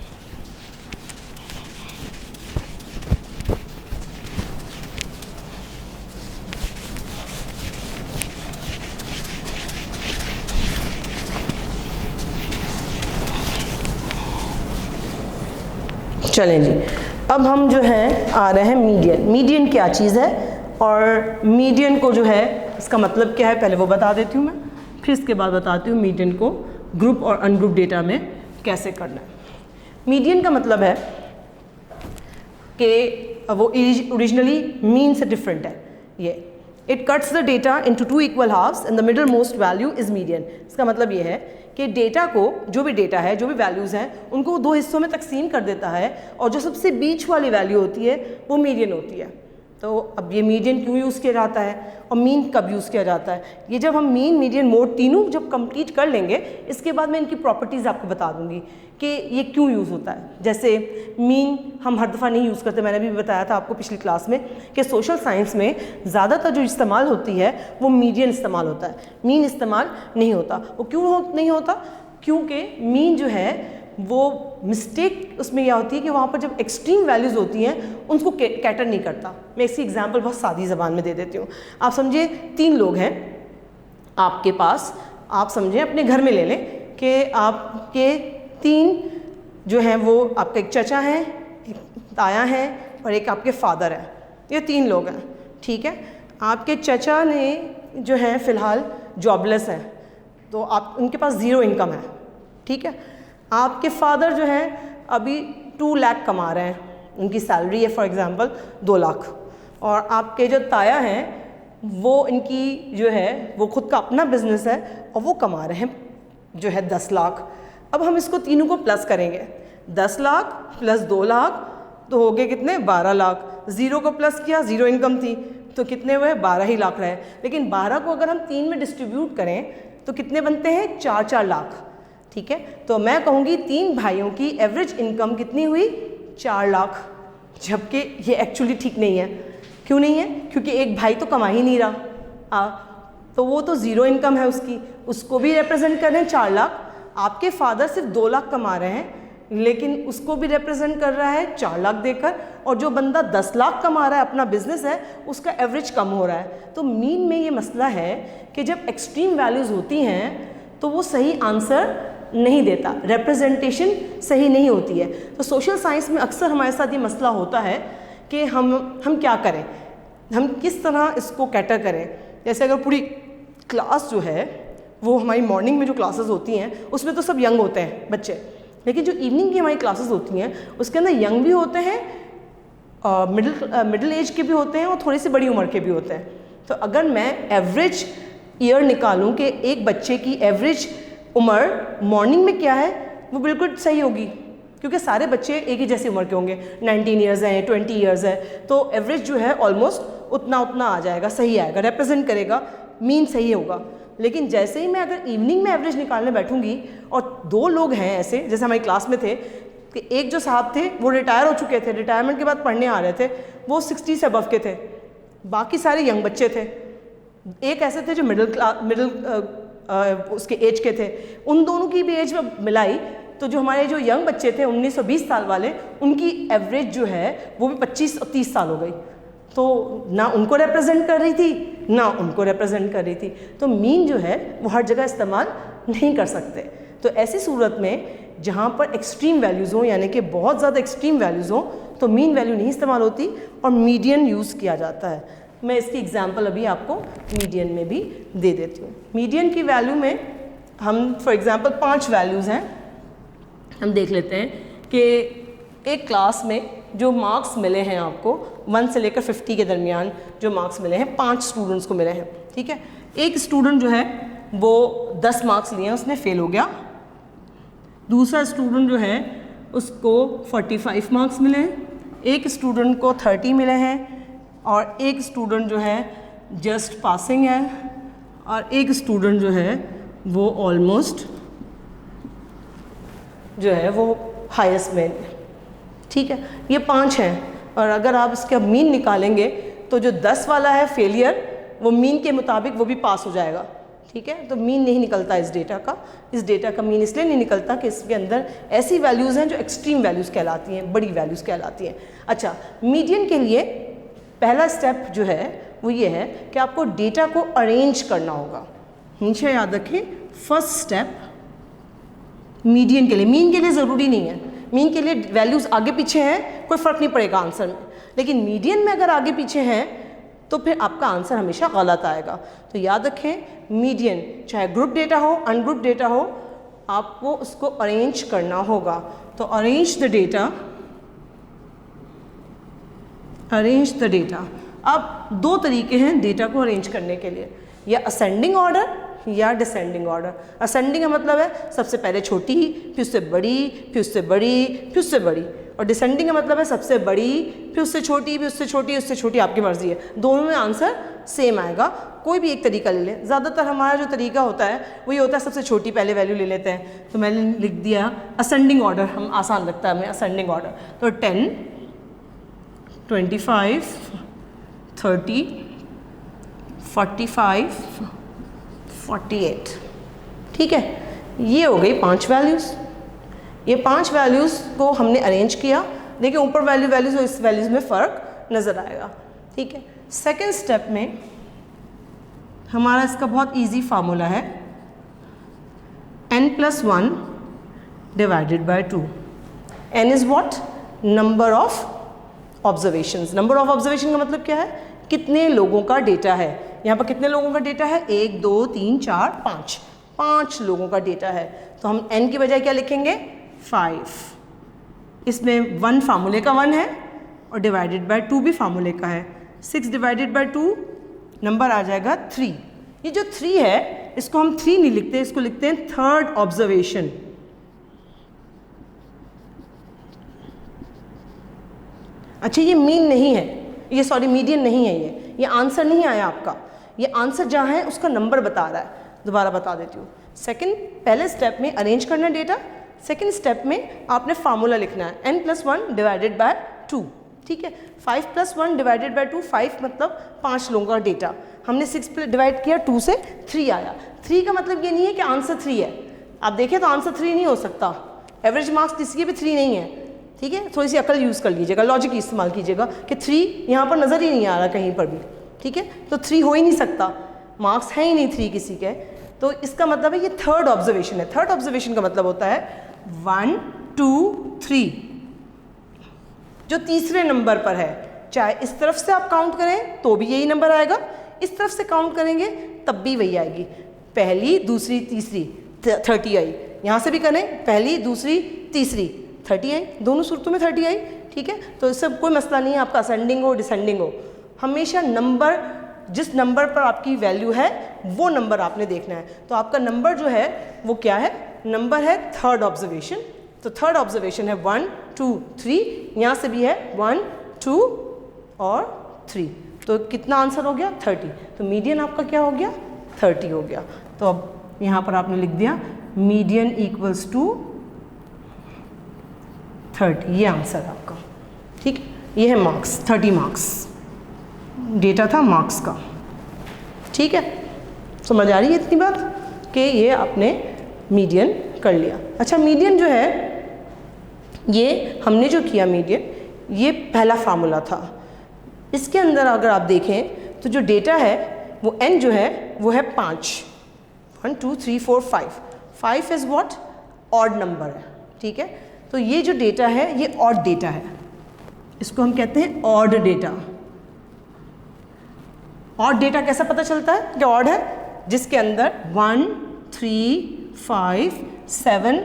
चलें जी, अब हम जो है आ रहे हैं मीडियन। मीडियन क्या चीज़ है और मीडियन को जो है इसका मतलब क्या है पहले वो बता देती हूँ मैं, फिर इसके बाद बताती हूँ मीडियन को ग्रुप और अनग्रुप डेटा में कैसे करना है। मीडियन का मतलब है कि वो ओरिजिनली मीन से डिफरेंट है। ये it cuts the data into 2 equal halves and the middle most value is median. इसका मतलब ये है कि डेटा को, जो भी डेटा है, जो भी वैल्यूज़ हैं, उनको वो 2 हिस्सों में तकसीम कर देता है और जो सबसे बीच वाली वैल्यू होती है वो मीडियन होती है। तो अब ये मीडियन क्यों यूज़ किया जाता है और मीन कब यूज़ किया जाता है, ये जब हम मीन, मीडियन, मोड तीनों जब कंप्लीट कर लेंगे, इसके बाद मैं इनकी प्रॉपर्टीज़ आपको बता दूंगी कि ये क्यों यूज़ होता है। जैसे मीन हम हर दफ़ा नहीं यूज़ करते, मैंने भी बताया था आपको पिछली क्लास में कि सोशल साइंस में ज़्यादातर जो इस्तेमाल होती है वो मीडियन इस्तेमाल होता है, मीन इस्तेमाल नहीं होता। वो क्यों नहीं होता? क्योंकि मीन जो है वो मिस्टेक उसमें यह होती है कि वहाँ पर जब एक्सट्रीम वैल्यूज़ होती हैं उनको कैटर नहीं करता। मैं इसकी एग्जांपल बहुत सादी ज़बान में दे देती हूँ। आप समझिए 3 लोग हैं आपके पास, आप समझें अपने घर में ले लें कि आपके 3 जो हैं वो आपका एक चचा हैं, एक ताया हैं और एक आपके फादर हैं। ये 3 लोग हैं, ठीक है। आपके चचा ने जो है फ़िलहाल जॉबलेस हैं, तो आप उनके पास 0 इनकम है, ठीक है। आपके फादर जो हैं अभी 2 लाख कमा रहे हैं, उनकी सैलरी है फॉर एग्ज़ाम्पल 2 लाख, और आपके जो ताया हैं वो इनकी जो है वो खुद का अपना बिजनेस है और वो कमा रहे हैं जो है 10 लाख। अब हम इसको तीनों को प्लस करेंगे, 10 लाख प्लस 2 लाख तो हो गए कितने, 12 लाख। 0 को प्लस किया, 0 इनकम थी तो कितने हुए, 12 ही लाख रहे। लेकिन 12 को अगर हम 3 में डिस्ट्रीब्यूट करें तो कितने बनते हैं, 4-4 लाख, ठीक है। तो मैं कहूँगी 3 भाइयों की एवरेज इनकम कितनी हुई, 4 लाख, जबकि ये एक्चुअली ठीक नहीं है। क्यों नहीं है, क्योंकि एक भाई तो कमा ही नहीं रहा, तो वो तो 0 इनकम है उसकी, उसको भी रिप्रेजेंट कर रहे हैं 4 लाख। आपके फादर सिर्फ 2 लाख कमा रहे हैं लेकिन उसको भी रिप्रेजेंट कर रहा है 4 लाख देकर, और जो बंदा 10 लाख कमा रहा है, अपना बिजनेस है, उसका एवरेज कम हो रहा है। तो मीन में ये मसला है कि जब एक्सट्रीम वैल्यूज़ होती हैं तो वो सही आंसर नहीं देता, रिप्रेजेंटेशन सही नहीं होती है। तो सोशल साइंस में अक्सर हमारे साथ ये मसला होता है कि हम क्या करें, हम किस तरह इसको कैटर करें। जैसे अगर पूरी क्लास जो है वो हमारी मॉर्निंग में जो क्लासेस होती हैं उसमें तो सब यंग होते हैं बच्चे, लेकिन जो इवनिंग की हमारी क्लासेस होती हैं उसके अंदर यंग भी होते हैं, मिडिल एज के भी होते हैं और थोड़ी सी बड़ी उम्र के भी होते हैं। तो अगर मैं एवरेज ईयर निकालूं कि एक बच्चे की एवरेज उम्र मॉर्निंग में क्या है, वो बिल्कुल सही होगी, क्योंकि सारे बच्चे एक ही जैसी उम्र के होंगे, 19 ईयर्स हैं, 20 ईयर्स है, तो एवरेज जो है ऑलमोस्ट उतना आ जाएगा, सही आएगा, रिप्रेजेंट करेगा, मीन सही होगा। लेकिन जैसे ही मैं अगर इवनिंग में एवरेज निकालने बैठूंगी और 2 लोग हैं ऐसे, जैसे हमारी क्लास में थे कि एक जो साहब थे वो रिटायर हो चुके थे, रिटायरमेंट के बाद पढ़ने आ रहे थे, वो 60 से अबव के थे, बाकी सारे यंग बच्चे थे। एक ऐसे थे जो मिडिल उसके एज के थे, उन दोनों की भी एज में मिलाई तो जो हमारे जो यंग बच्चे थे 19 और 20 साल वाले, उनकी एवरेज जो है वो भी 25 और 30 साल हो गई। तो ना उनको रिप्रेजेंट कर रही थी ना उनको रिप्रेजेंट कर रही थी। तो मीन जो है वो हर जगह इस्तेमाल नहीं कर सकते। तो ऐसी सूरत में जहाँ पर एक्सट्रीम वैल्यूज़ हों, यानी कि बहुत ज़्यादा एक्सट्रीम वैल्यूज़ हों, तो मीन वैल्यू नहीं इस्तेमाल होती और मीडियन यूज़ किया जाता है। मैं इसकी एग्जांपल अभी आपको मीडियन में भी दे देती हूँ। मीडियन की वैल्यू में हम फॉर एग्जांपल 5 वैल्यूज़ हैं, हम देख लेते हैं कि एक क्लास में जो मार्क्स मिले हैं आपको 1 से लेकर 50 के दरमियान जो मार्क्स मिले हैं, 5 स्टूडेंट्स को मिले हैं, ठीक है। एक स्टूडेंट जो है वो 10 मार्क्स लिए हैं, उसने फेल हो गया। दूसरा स्टूडेंट जो है उसको 45 मार्क्स मिले हैं, एक स्टूडेंट को 30 मिले हैं और एक स्टूडेंट जो है जस्ट पासिंग है और एक स्टूडेंट जो है वो ऑलमोस्ट जो है वो हाईएस्ट में, ठीक है। ये 5 हैं और अगर आप इसका मीन निकालेंगे तो जो 10 वाला है फेलियर, वो मीन के मुताबिक वो भी पास हो जाएगा, ठीक है। तो मीन नहीं निकलता इस डेटा का, इस डेटा का मीन इसलिए नहीं निकलता कि इसके अंदर ऐसी वैल्यूज़ हैं जो एक्सट्रीम वैल्यूज़ कहलाती हैं, बड़ी वैल्यूज़ कहलाती हैं। अच्छा, मीडियन के लिए पहला स्टेप जो है वो ये है कि आपको डेटा को अरेंज करना होगा। हमेशा याद रखें, फर्स्ट स्टेप मीडियन के लिए, मीन के लिए ज़रूरी नहीं है, मीन के लिए वैल्यूज़ आगे पीछे हैं कोई फ़र्क नहीं पड़ेगा आंसर में, लेकिन मीडियन में अगर आगे पीछे हैं तो फिर आपका आंसर हमेशा गलत आएगा। तो याद रखें, मीडियन चाहे ग्रुप डेटा हो अनग्रुप डेटा हो, आपको उसको अरेंज करना होगा। तो arrange the data, arrange the data. अब 2 तरीके हैं डेटा को अरेंज करने के लिए, या असेंडिंग ऑर्डर या डिसेंडिंग ऑर्डर। असेंडिंग का मतलब है सबसे पहले छोटी, फिर उससे बड़ी, फिर उससे बड़ी, फिर उससे बड़ी, और डिसेंडिंग का मतलब है सबसे बड़ी, फिर उससे छोटी, फिर उससे छोटी, उससे छोटी, आपकी मर्जी है। दोनों में आंसर सेम आएगा, कोई भी एक तरीका ले लें। ज़्यादातर हमारा जो तरीका होता है वो ये होता है सबसे छोटी पहले वैल्यू ले लेते हैं। तो मैंने लिख दिया असेंडिंग ऑर्डर, हम आसान लगता है हमें असेंडिंग ऑर्डर। तो 10, 25, 30, 45, 48, ठीक है। ये हो गई 5 वैल्यूज़। ये 5 वैल्यूज़ को हमने अरेंज किया। देखिए ऊपर वैल्यूज़ और इस वैल्यूज़ में फ़र्क नज़र आएगा। ठीक है, सेकेंड स्टेप में हमारा इसका बहुत ईजी फार्मूला है n+1 divided by 2। n is what? Number of observations. Number of observation का मतलब क्या है? कितने लोगों का डेटा है। यहाँ पर कितने लोगों का डेटा है? 1 2 3 4 5, 5 लोगों का डेटा है। तो हम n की बजाय क्या लिखेंगे? 5। इसमें 1 फार्मूले का 1 है और डिवाइडेड बाय 2 भी फार्मूले का है। 6 डिवाइडेड बाय 2 नंबर आ जाएगा 3। ये जो 3 है इसको हम 3 नहीं लिखते, इसको लिखते हैं थर्ड ऑब्जर्वेशन। अच्छा, ये मीन नहीं है, ये सॉरी मीडियन नहीं है, ये आंसर नहीं आया आपका। ये आंसर जहाँ है उसका नंबर बता रहा है। दोबारा बता देती हूँ। पहले स्टेप में अरेंज करना डेटा, सेकेंड स्टेप में आपने फार्मूला लिखना है n+1 डिवाइडेड बाय 2। ठीक है, 5+1 डिवाइडेड बाय 2, 5 मतलब 5 लोगों का डेटा। हमने 6 डिवाइड किया, 2 से 3 आया। 3 का मतलब ये नहीं है कि आंसर 3 है। आप देखें तो आंसर 3 नहीं हो सकता। एवरेज मार्क्स किसी के भी 3 नहीं है। ठीक है, थोड़ी सी अकल यूज़ कर लीजिएगा, लॉजिक इस्तेमाल कीजिएगा कि 3 यहाँ पर नज़र ही नहीं आ रहा कहीं पर भी। ठीक है, तो 3 हो ही नहीं सकता, मार्क्स है ही नहीं 3 किसी के। तो इसका मतलब है ये थर्ड ऑब्जर्वेशन है। थर्ड ऑब्जर्वेशन का मतलब होता है 1 2 3, जो तीसरे नंबर पर है। चाहे इस तरफ से आप काउंट करें तो भी यही नंबर आएगा, इस तरफ से काउंट करेंगे तब भी वही आएगी। पहली दूसरी तीसरी 30 आई, यहाँ से भी करें पहली दूसरी तीसरी 30 आई, दोनों सूरतों में 30 आई। ठीक है, तो इससे कोई मसला नहीं है आपका असेंडिंग हो डिसेंडिंग हो, हमेशा नंबर जिस नंबर पर आपकी वैल्यू है वो नंबर आपने देखना है। तो आपका नंबर जो है वो क्या है? नंबर है थर्ड ऑब्जर्वेशन। तो थर्ड ऑब्जर्वेशन है 1 2 3, यहाँ से भी है 1 2 और 3। तो कितना आंसर हो गया? 30। तो मीडियन आपका क्या हो गया? 30 हो गया। तो अब यहाँ पर आपने लिख दिया मीडियन इक्वल्स टू 30, ये आंसर आपका। ठीक, ये है मार्क्स, 30 मार्क्स डेटा था मार्क्स का। ठीक है, समझ आ रही है इतनी बात कि ये आपने मीडियन कर लिया। अच्छा, मीडियन जो है ये हमने जो किया मीडियन, ये पहला फार्मूला था। इसके अंदर अगर आप देखें तो जो डेटा है वो n जो है वो है 5, 1 2 3 4 5। 5 इज़ व्हाट? ऑड नंबर है। ठीक है, तो ये जो डेटा है ये ऑड डेटा है, इसको हम कहते हैं ऑड डेटा। ऑड डेटा कैसा पता चलता है कि ऑड है? जिसके अंदर 1 3 5 7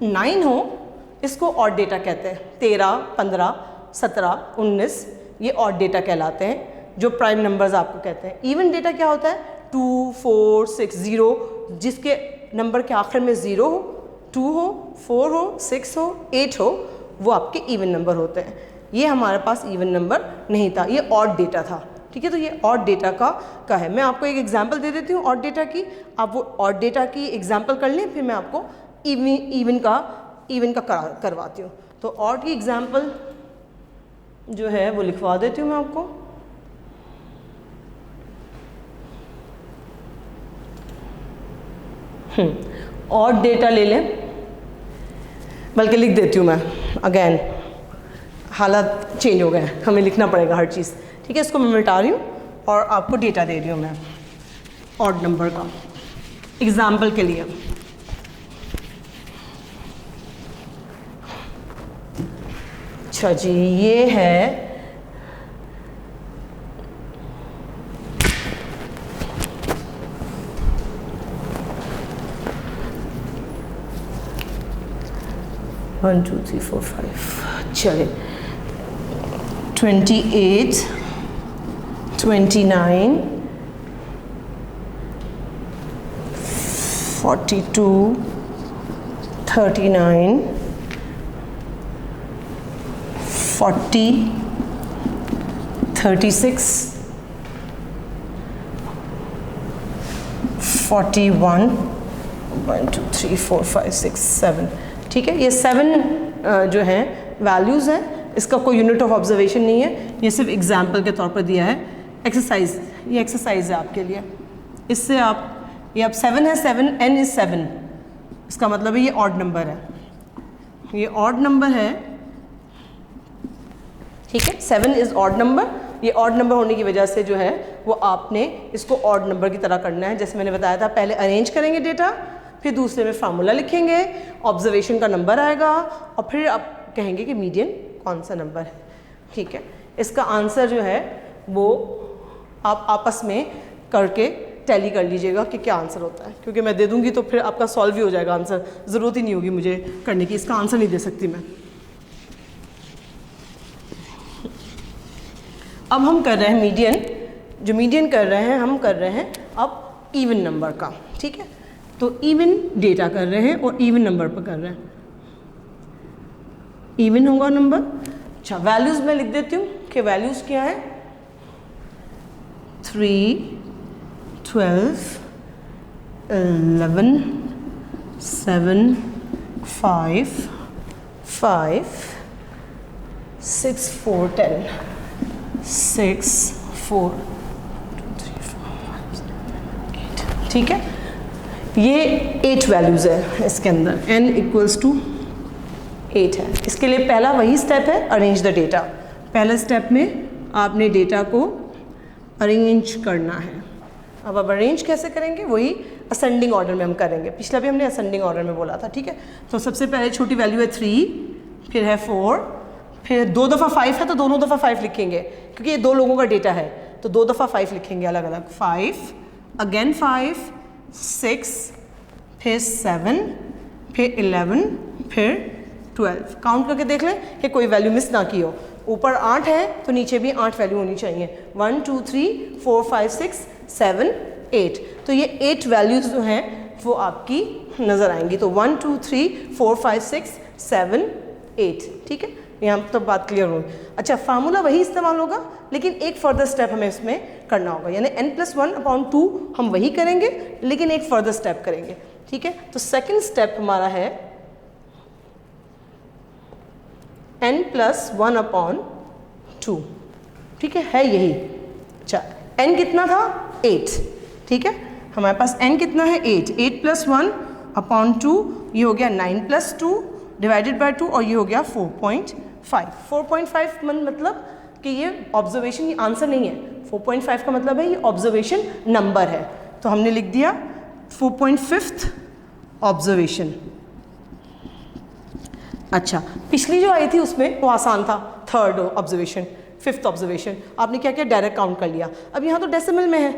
9 हो, इसको ऑड डेटा कहते हैं। 13 15 17 19 ये ऑड डेटा कहलाते हैं, जो प्राइम नंबर्स आपको कहते हैं। इवन डेटा क्या होता है? 2 4 6 0, जिसके नंबर के आखिर में 0 हो, 2 हो, 4 हो, 6 हो, 8 हो, वो आपके इवन नंबर होते हैं। ये हमारे पास इवन नंबर नहीं था, ये ऑड डेटा था। ठीक है, तो ये ऑड डेटा का है। मैं आपको एक एग्जांपल दे देती हूँ ऑड डेटा की, आप वो ऑड डेटा की एग्जांपल कर लें, फिर मैं आपको इवन का करवाती हूँ। तो ऑड की एग्जांपल जो है वो लिखवा देती हूँ मैं आपको। ऑड डेटा ले लें, बल्कि लिख देती हूँ मैं अगेन, हालात चेंज हो गए हैं, हमें लिखना पड़ेगा हर चीज़। ठीक है, इसको मैं मिटा रही हूँ और आपको डेटा दे रही हूँ मैं ऑड नंबर का एग्जाम्पल के लिए। अच्छा जी, ये है 1 2 3 4 5, चलिए 28 29 42 39 40 36 41 1 2 3 4 5 6 7। ठीक है, ये 7 जो हैं वैल्यूज़ हैं, इसका कोई यूनिट ऑफ ऑब्जर्वेशन नहीं है, ये सिर्फ एग्जाम्पल के तौर पर दिया है। एक्सरसाइज, ये एक्सरसाइज है आपके लिए। इससे आप ये अब 7 है, 7 n इज़ 7, इसका मतलब है ये ऑड नंबर है। ये ऑड नंबर है, ठीक है, 7 इज़ ऑड नंबर। ये ऑड नंबर होने की वजह से जो है वो आपने इसको ऑड नंबर की तरह करना है। जैसे मैंने बताया था, पहले अरेंज करेंगे डेटा, फिर दूसरे में फार्मूला लिखेंगे, ऑब्जर्वेशन का नंबर आएगा और फिर आप कहेंगे कि मीडियन कौन सा नंबर है, ठीक है। इसका आंसर जो है वो आप आपस में करके टैली कर लीजिएगा कि क्या आंसर होता है, क्योंकि मैं दे दूंगी तो फिर आपका सॉल्व ही हो जाएगा आंसर, ज़रूरत ही नहीं होगी मुझे करने की, इसका आंसर नहीं दे सकती मैं। अब हम कर रहे हैं मीडियन, जो मीडियन कर रहे हैं हम कर रहे हैं अब इवन नंबर का, ठीक है। तो इवन डेटा कर रहे हैं और इवन नंबर पर कर रहे हैं, इवन होगा नंबर। अच्छा, वैल्यूज़ मैं लिख देती हूँ कि वैल्यूज़ क्या है, 3, 12, 11, 7, 5, 5, 6, 4, 10, 6, 4, 2, 3, 4, 5, 8, ठीक है। ये 8 वैल्यूज़ है इसके अंदर, n इक्वल्स टू 8 है। इसके लिए पहला वही स्टेप है, अरेंज द डेटा। पहले स्टेप में आपने डेटा को अरेंज करना है। अब अरेंज कैसे करेंगे, वही असेंडिंग ऑर्डर में हम करेंगे, पिछला भी हमने असेंडिंग ऑर्डर में बोला था, ठीक है। तो सबसे पहले छोटी वैल्यू है 3, फिर है 4, फिर 2 दफ़ा 5 है तो दोनों दफ़ा 5 लिखेंगे, क्योंकि ये 2 लोगों का डेटा है तो 2 दफ़ा 5 लिखेंगे अलग अलग। 5, अगेन 5, 6, फिर 7, फिर 11, फिर 12। काउंट करके देख लें कि कोई वैल्यू मिस ना की हो। ऊपर 8 है तो नीचे भी 8 वैल्यू होनी चाहिए, 1, 2, 3, 4, 5, 6, 7, 8। तो ये 8 वैल्यूज़ जो हैं वो आपकी नज़र आएंगी। तो 1, 2, 3, 4, 5, 6, 7, 8, ठीक है। यहाँ तब बात क्लियर होगी। अच्छा, फार्मूला वही इस्तेमाल होगा, लेकिन एक फर्दर स्टेप हमें इसमें करना होगा, यानी n+1/2 हम वही करेंगे लेकिन एक फर्दर स्टेप करेंगे, ठीक है। तो सेकेंड स्टेप हमारा है n+1/2, ठीक है यही। अच्छा, n कितना था 8, ठीक है। हमारे पास n कितना है 8, 8+1/2 ये हो गया 9+2 डिवाइडेड बाय 2 और ये हो गया 4.5। 4.5 मतलब कि ये ऑब्जर्वेशन, ये आंसर नहीं है। 4.5 का मतलब है ये ऑब्जर्वेशन नंबर है, तो हमने लिख दिया 4.5th ऑब्जर्वेशन। अच्छा, पिछली जो आई थी उसमें वो आसान था, 3rd ऑब्जर्वेशन, 5th ऑब्जर्वेशन। आपने क्या किया, डायरेक्ट काउंट कर लिया। अब यहाँ तो डेसिमल में है,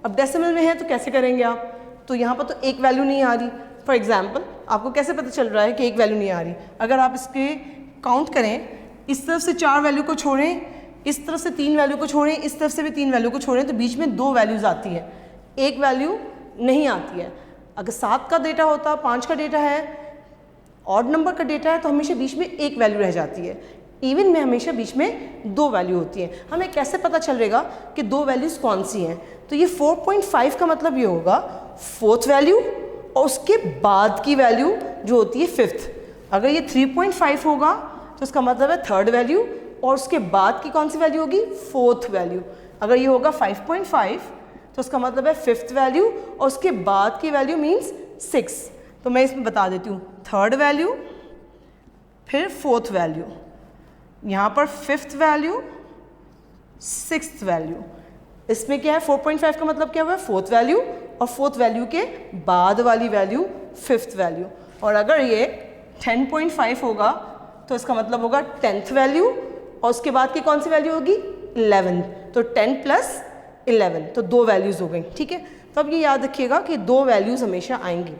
अब डेसिमल में है तो कैसे करेंगे आप, तो यहाँ पर तो एक वैल्यू नहीं आ रही। फॉर एग्जाम्पल, आपको कैसे पता चल रहा है कि एक वैल्यू नहीं आ रही, अगर आप इसके काउंट करें, इस तरफ से 4 वैल्यू को छोड़ें, इस तरफ से 3 वैल्यू को छोड़ें, इस तरफ से भी 3 वैल्यू को छोड़ें, तो बीच में 2 वैल्यूज़ आती है, एक वैल्यू नहीं आती है। अगर 7 का डेटा होता, 5 का डेटा है, ऑड नंबर का डेटा है, तो हमेशा बीच में एक वैल्यू रह जाती है। इवन में हमेशा बीच में 2 वैल्यू होती है। हमें कैसे पता चलेगा कि 2 वैल्यूज़ कौन सी हैं, तो ये 4.5 का मतलब ये होगा 4th वैल्यू और उसके बाद की वैल्यू जो होती है 5th। अगर ये 3.5 होगा तो इसका मतलब है 3rd वैल्यू और उसके बाद की कौन सी वैल्यू होगी, 4th वैल्यू। अगर ये होगा 5.5 तो उसका मतलब है 5th वैल्यू और उसके बाद की वैल्यू मीन्स 6। तो मैं इसमें बता देती हूँ, 3rd वैल्यू, फिर 4th वैल्यू, यहाँ पर 5th वैल्यू, 6th वैल्यू। इसमें क्या है, 4.5 का मतलब क्या हुआ, 4th वैल्यू और 4th वैल्यू के बाद वाली वैल्यू 5th वैल्यू। और अगर ये 10.5 होगा तो इसका मतलब होगा 10th वैल्यू और उसके बाद की कौन सी वैल्यू होगी, 11। तो 10 + 11, तो 2 वैल्यूज़ हो गई, ठीक है। तो अब ये याद रखिएगा कि 2 वैल्यूज़ हमेशा आएंगी।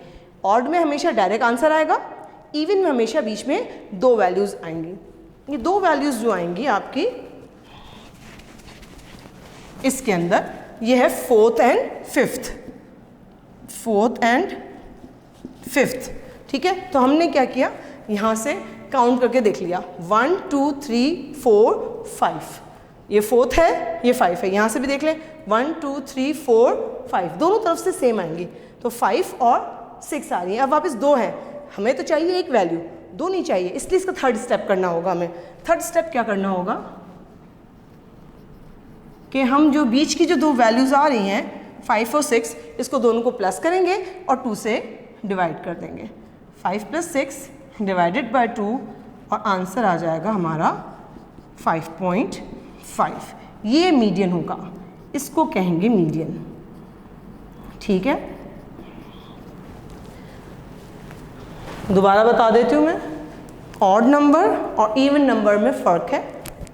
ऑड में हमेशा डायरेक्ट आंसर आएगा, इवन में हमेशा बीच में 2 वैल्यूज़ आएंगी। ये 2 वैल्यूज़ जो आएंगी आपकी इसके अंदर, ये है 4th and 5th, 4th and 5th, ठीक है। तो हमने क्या किया, यहाँ से काउंट करके देख लिया, 1, 2, 3, 4, 5, ये 4th है, ये 5 है। यहाँ से भी देख लें, 1, 2, 3, 4, 5, दोनों तरफ से सेम आएंगी, तो 5 और 6 आ रही है। अब वापस 2 है, हमें तो चाहिए एक वैल्यू, 2 नहीं चाहिए, इसलिए इसका 3rd स्टेप करना होगा हमें। 3rd स्टेप क्या करना होगा कि हम जो बीच की जो 2 वैल्यूज़ आ रही हैं 5 और 6, इसको दोनों को प्लस करेंगे और 2 से डिवाइड कर देंगे। 5 + 6 डिवाइडेड बाय 2 और आंसर आ जाएगा हमारा 5.5। ये मीडियन होगा, इसको कहेंगे मीडियन। ठीक है, दोबारा बता देती हूँ मैं, ऑड नंबर और इवन नंबर में फ़र्क है।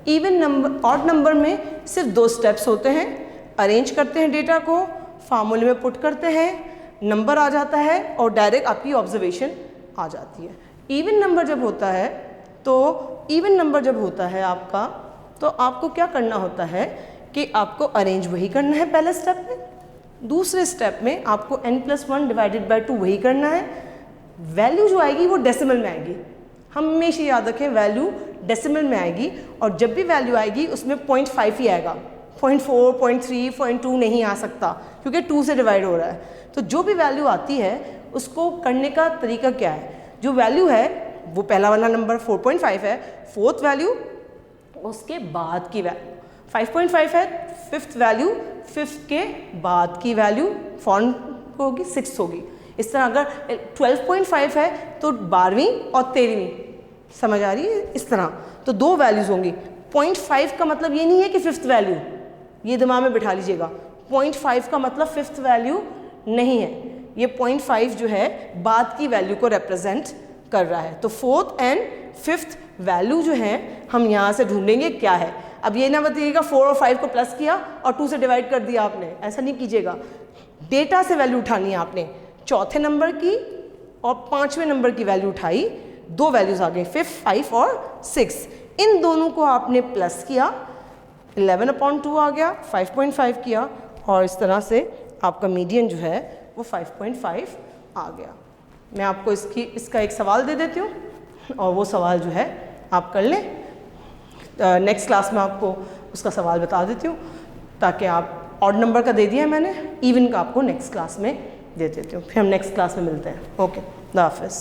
इवन नंबर, ऑड नंबर में सिर्फ 2 स्टेप्स होते हैं, अरेंज करते हैं डेटा को, फार्मूले में पुट करते हैं, नंबर आ जाता है और डायरेक्ट आपकी ऑब्जर्वेशन आ जाती है। इवन नंबर जब होता है आपका, तो आपको क्या करना होता है कि आपको अरेंज वही करना है पहले स्टेप में, दूसरे स्टेप में आपको n+1 डिवाइडेड बाय 2 वही करना है। वैल्यू जो आएगी वो डेसिमल में आएगी, हमेशा याद रखें वैल्यू डेसिमल में आएगी, और जब भी वैल्यू आएगी उसमें 0.5 ही आएगा, 0.4, 0.3, 0.2 नहीं आ सकता क्योंकि 2 से डिवाइड हो रहा है। तो जो भी वैल्यू आती है उसको करने का तरीका क्या है, जो वैल्यू है वो पहला वाला नंबर 4.5 है, फोर्थ वैल्यू उसके बाद की वैल्यू, 5.5 है फिफ्थ वैल्यू, फिफ्थ के बाद की वैल्यू फॉर्म होगी 6 होगी। इस तरह अगर 12.5 है तो 12वीं और 13वीं, समझ आ रही है? इस तरह तो 2 वैल्यूज़ होंगी। 0.5 का मतलब ये नहीं है कि फिफ्थ वैल्यू, ये दिमाग में बिठा लीजिएगा, 0.5 का मतलब फिफ्थ वैल्यू नहीं है, ये 0.5 जो है बाद की वैल्यू को रिप्रेजेंट कर रहा है। तो फोर्थ एंड फिफ्थ वैल्यू जो है हम यहाँ से ढूंढेंगे क्या है। अब ये ना बताइएगा 4 और 5 को प्लस किया और 2 से डिवाइड कर दिया आपने, ऐसा नहीं कीजिएगा। डेटा से वैल्यू उठानी है आपने, चौथे नंबर की और 5वें नंबर की वैल्यू उठाई, 2 वैल्यूज आ गई 5 और 6, इन दोनों को आपने प्लस किया, 11/2 आ गया, 5.5 किया और इस तरह से आपका मीडियन जो है वो 5.5 आ गया। मैं आपको इसका एक सवाल दे देती हूँ और वो सवाल जो है आप कर लें। नेक्स्ट क्लास में आपको उसका सवाल बता देती हूँ, ताकि आप ऑड नंबर का दे दिया है मैंने, इवन का आपको नेक्स्ट क्लास में दे देती हूँ। फिर हम नेक्स्ट क्लास में मिलते हैं। ओके, खुदा हाफिज़।